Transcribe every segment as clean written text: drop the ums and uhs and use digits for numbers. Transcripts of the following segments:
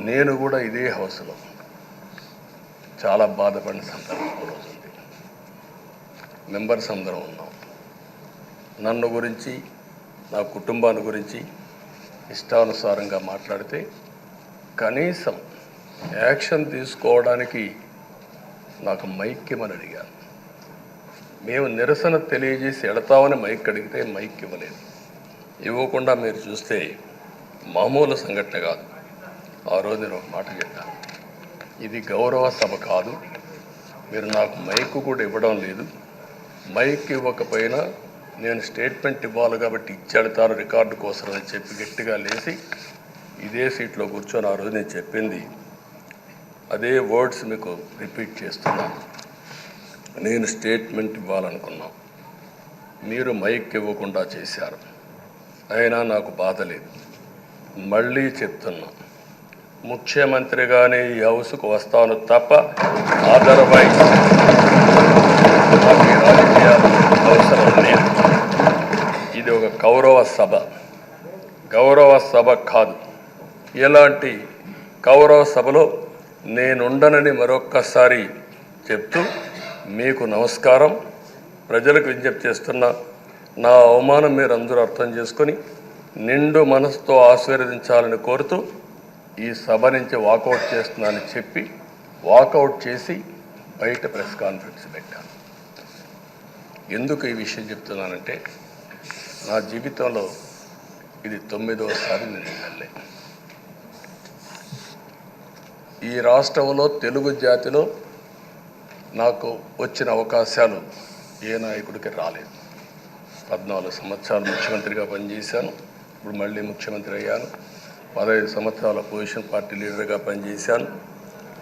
నేను కూడా ఇదే హౌస్లో చాలా బాధపడిన సందర్భం రోజు ఉంది. మెంబర్స్ అందరం ఉన్నాం. నన్ను గురించి నా కుటుంబాన్ని గురించి ఇష్టానుసారంగా మాట్లాడితే కనీసం యాక్షన్ తీసుకోవడానికి నాకు మైక్ ఇవ్వమని అడిగాను. మేము నిరసన తెలియజేసి ఎడతామని మైక్ అడిగితే మైక్ ఇవ్వలేదు. ఇవ్వకుండా మీరు చూస్తే మామూలు సంఘటన కాదు. ఆ రోజు నేను ఒక మాట చెప్పాను, ఇది గౌరవ సభ కాదు, మీరు నాకు మైక్ కూడా ఇవ్వడం లేదు, మైక్ ఇవ్వకపోయినా నేను స్టేట్మెంట్ ఇవ్వాలి కాబట్టి ఇచ్చేడతాను రికార్డు కోసం అని చెప్పి గట్టిగా లేచి ఇదే సీట్లో కూర్చొని ఆ రోజు నేను చెప్పింది అదే వర్డ్స్ మీకు రిపీట్ చేస్తున్నాను. నేను స్టేట్మెంట్ ఇవ్వాలనుకున్నాను, మీరు మైక్ ఇవ్వకుండా చేశారు. అయినా నాకు బాధ లేదు. మళ్ళీ చెప్తున్నా, ముఖ్యమంత్రిగానే ఈ హౌస్కు వస్తాను తప్ప అదర్వైజ్ నాకు ఈ రాజకీయాలు అవసరం లేదు. ఇది ఒక గౌరవ సభ కాదు. ఇలాంటి గౌరవ సభలో నేనుండనని మరొక్కసారి చెప్తూ మీకు నమస్కారం. ప్రజలకు విజ్ఞప్తి చేస్తున్నా, నా అవమానం మీరు అందరూ అర్థం చేసుకొని నిండు మనసుతో ఆశీర్వదించాలని కోరుతూ ఈ సభ నుంచి వాకౌట్ చేస్తున్నానని చెప్పి వాకౌట్ చేసి బయట ప్రెస్ కాన్ఫరెన్స్ పెట్టాను. ఎందుకు ఈ విషయం చెప్తున్నానంటే, నా జీవితంలో ఇది 9వసారి నేను ఎమ్మెల్యే. ఈ రాష్ట్రంలో తెలుగు జాతిలో నాకు వచ్చిన అవకాశాలు ఏ నాయకుడికి రాలేదు. 14 సంవత్సరాలు ముఖ్యమంత్రిగా పనిచేశాను. ఇప్పుడు మళ్ళీ ముఖ్యమంత్రి అయ్యాను. 15 సంవత్సరాల పొజిషన్ పార్టీ లీడర్గా పనిచేశాను.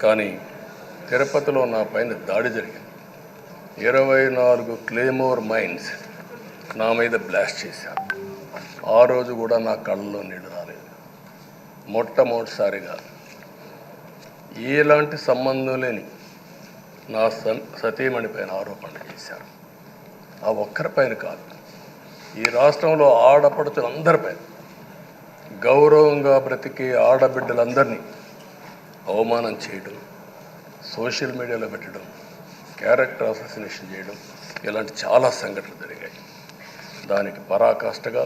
కానీ తిరుపతిలో నా పైన దాడి జరిగింది. 24 క్లేమోర్ మైన్స్ నా మీద బ్లాస్ట్ చేశారు. ఆ రోజు కూడా నా కళ్ళలో నీళ్ళు రాలేదు. మొట్టమొదటిసారిగా ఎలాంటి సంబంధం లేని నా సతీమణి పైన ఆరోపణలు చేశారు. ఆ ఒక్కరిపైన కాదు, ఈ రాష్ట్రంలో ఆడపడుచులందరిపైన, గౌరవంగా బ్రతికే ఆడబిడ్డలందరినీ అవమానం చేయడం, సోషల్ మీడియాలో పెట్టడం, క్యారెక్టర్ అసాసినేషన్ చేయడం, ఇలాంటి చాలా సంఘటనలు జరిగాయి. దానికి పరాకాష్ఠగా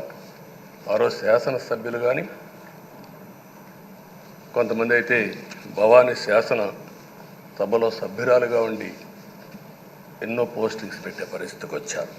ఆ రోజు శాసనసభ్యులు కానీ, కొంతమంది అయితే భవానీ శాసన సభలో సభ్యురాలుగా ఉండి ఎన్నో పోస్టింగ్స్ పెట్టే పరిస్థితికి వచ్చారు.